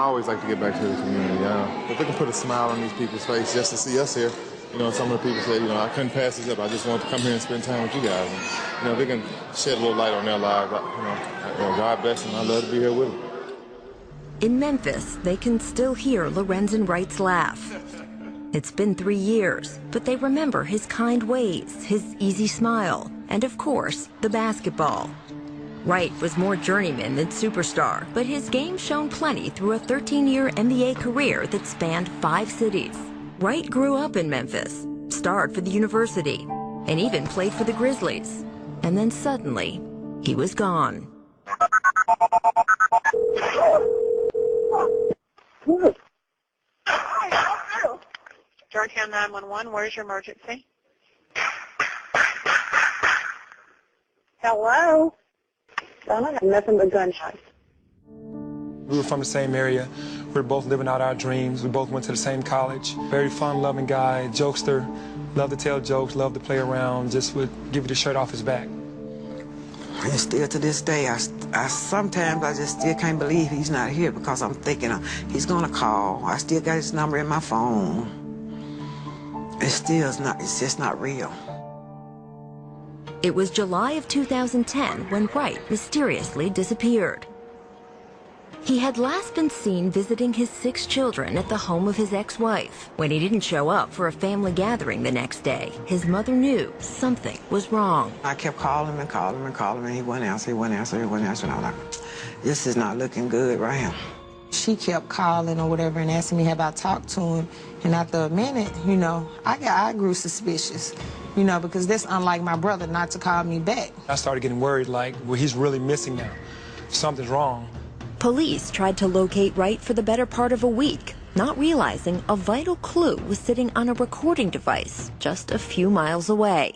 I always like to get back to the community. If they can put a smile on these people's faces just to see us here. Some of the people say, I couldn't pass this up. I just wanted to come here and spend time with you guys. And, if they can shed a little light on their lives, God bless them. I'd love to be here with them. In Memphis, they can still hear Lorenzen Wright's laugh. It's been 3 years, but they remember his kind ways, his easy smile, and of course, the basketball. Wright was more journeyman than superstar, but his game shone plenty through a 13-year NBA career that spanned 5 cities. Wright grew up in Memphis, starred for the university, and even played for the Grizzlies. And then suddenly, he was gone. Georgetown 911, where's your emergency? Hello? I got nothing but gunshots. We were from the same area. We were both living out our dreams. We both went to the same college. Very fun, loving guy, jokester, loved to tell jokes, loved to play around, just would give you the shirt off his back. And still to this day, sometimes I just still can't believe he's not here because I'm thinking he's gonna call. I still got his number in my phone. It's just not real. It was July of 2010 when Wright mysteriously disappeared. He had last been seen visiting his 6 children at the home of his ex-wife. When he didn't show up for a family gathering the next day, his mother knew something was wrong. I kept calling him and calling him and calling him, and he wouldn't answer, and I was like, this is not looking good right here. She kept calling or whatever and asking me have I talked to him, and after a minute, I grew suspicious, because that's unlike my brother not to call me back. I started getting worried, like, well, he's really missing now. Something's wrong. Police tried to locate Wright for the better part of a week, not realizing a vital clue was sitting on a recording device just a few miles away.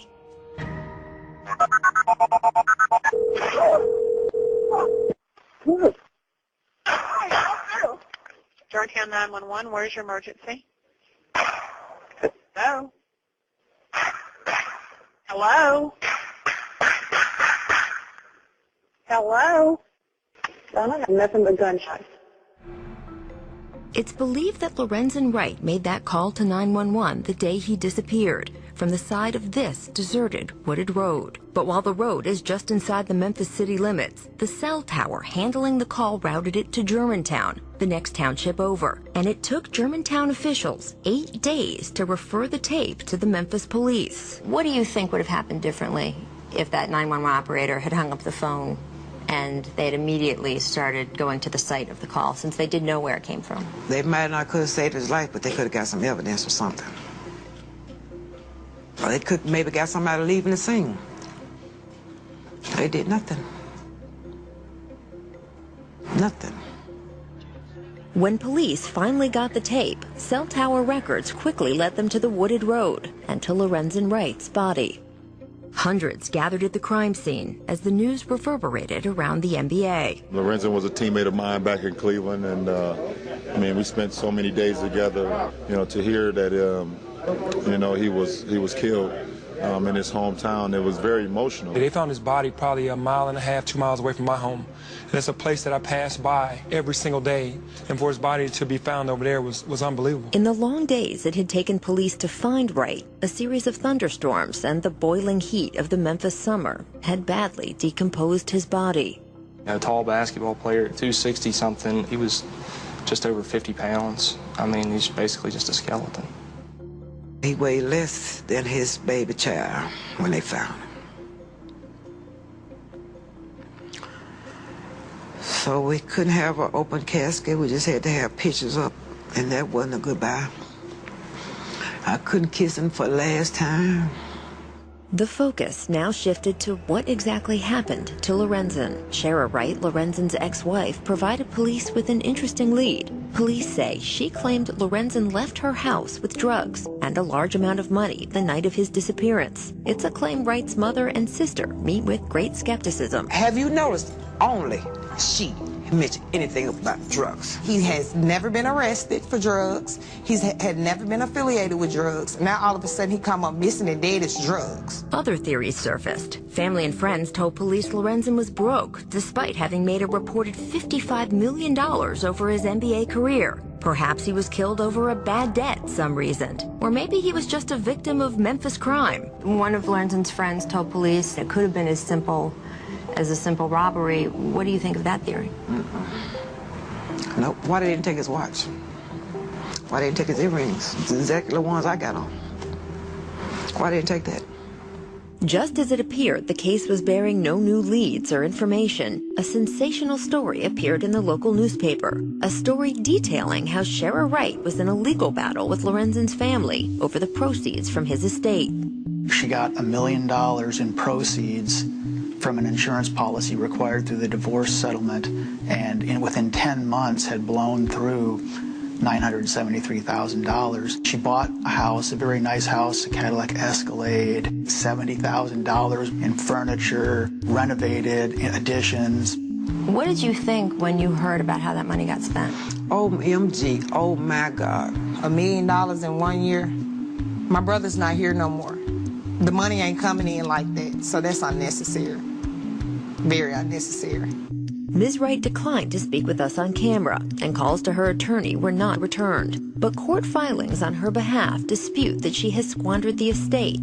Georgetown 911, where's your emergency? Hello? Hello? Hello? I got nothing but gunshots. It's believed that Lorenzen Wright made that call to 911 the day he disappeared from the side of this deserted wooded road. But while the road is just inside the Memphis city limits, the cell tower handling the call routed it to Germantown, the next township over. And it took Germantown officials 8 days to refer the tape to the Memphis police. What do you think would have happened differently if that 911 operator had hung up the phone and they had immediately started going to the site of the call, since they did know where it came from? They might not could have saved his life, but they could have got some evidence or something. Or they could maybe got somebody leaving the scene. They did nothing. Nothing. When police finally got the tape, cell tower records quickly led them to the wooded road and to Lorenzen Wright's body. Hundreds gathered at the crime scene as the news reverberated around the NBA. Lorenzen was a teammate of mine back in Cleveland, and we spent so many days together. To hear that, he was killed in his hometown, it was very emotional. They found his body probably 1.5 miles, 2 miles away from my home. And it's a place that I pass by every single day. And for his body to be found over there was unbelievable. In the long days it had taken police to find Wright, a series of thunderstorms and the boiling heat of the Memphis summer had badly decomposed his body. A tall basketball player at 260-something, he was just over 50 pounds. He's basically just a skeleton. He weighed less than his baby child when they found him. So we couldn't have an open casket. We just had to have pictures up, and that wasn't a goodbye. I couldn't kiss him for the last time. The focus now shifted to what exactly happened to Lorenzen. Shara Wright, Lorenzen's ex-wife, provided police with an interesting lead. Police say she claimed Lorenzen left her house with drugs and a large amount of money the night of his disappearance. It's a claim Wright's mother and sister meet with great skepticism. Have you noticed only she mention anything about drugs. He has never been arrested for drugs. He's had never been affiliated with drugs. Now all of a sudden he come up missing and dead as drugs. Other theories surfaced. Family and friends told police Lorenzen was broke, despite having made a reported $55 million over his NBA career. Perhaps he was killed over a bad debt, some reasoned. Or maybe he was just a victim of Memphis crime. One of Lorenzen's friends told police it could have been as simple as a simple robbery. What do you think of that theory? Nope. Why they didn't take his watch? Why they didn't take his earrings? It's exactly the ones I got on. Why they didn't take that? Just as it appeared the case was bearing no new leads or information, a sensational story appeared in the local newspaper. A story detailing how Shara Wright was in a legal battle with Lorenzen's family over the proceeds from his estate. She got $1 million in proceeds from an insurance policy required through the divorce settlement, and within 10 months had blown through $973,000. She bought a house, a very nice house, a Cadillac Escalade, $70,000 in furniture, renovated, additions. What did you think when you heard about how that money got spent? OMG, oh my God. $1 million in 1 year? My brother's not here no more. The money ain't coming in like that, so that's unnecessary. Very unnecessary. Ms. Wright declined to speak with us on camera, and calls to her attorney were not returned. But court filings on her behalf dispute that she has squandered the estate.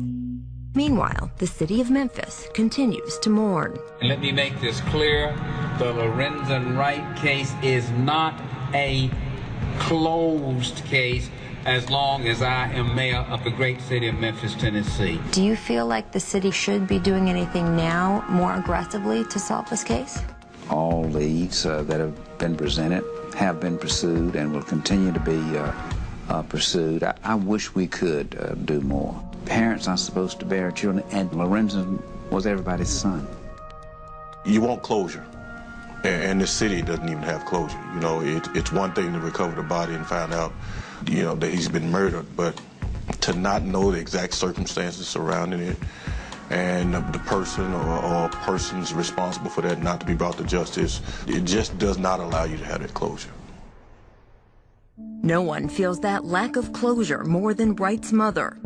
Meanwhile, the city of Memphis continues to mourn. And let me make this clear. The Lorenzen Wright case is not a closed case as long as I am mayor of the great city of Memphis, Tennessee. Do you feel like the city should be doing anything now more aggressively to solve this case? All leads that have been presented have been pursued and will continue to be pursued. I wish we could do more. Parents are supposed to bear children, and Lorenzen was everybody's son. You want closure, and the city doesn't even have closure. You know, it's one thing to recover the body and find out, you know, that he's been murdered, but to not know the exact circumstances surrounding it, and the person or persons responsible for that not to be brought to justice, it just does not allow you to have that closure. No one feels that lack of closure more than Wright's mother.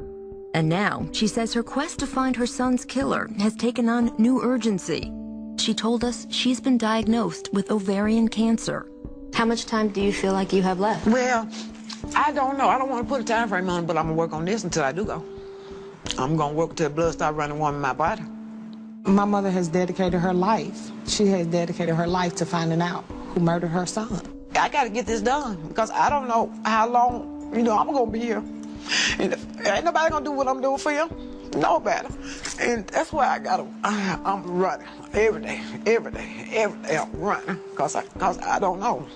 And now, she says her quest to find her son's killer has taken on new urgency. She told us she's been diagnosed with ovarian cancer. How much time do you feel like you have left? Well, I don't know. I don't want to put a time frame on it, but I'm going to work on this until I do go. I'm going to work till blood start running warm in my body. My mother has dedicated her life. She has dedicated her life to finding out who murdered her son. I got to get this done because I don't know how long, you know, I'm going to be here. And ain't nobody going to do what I'm doing for you. Nobody. And that's why I'm running every day I'm running because I don't know.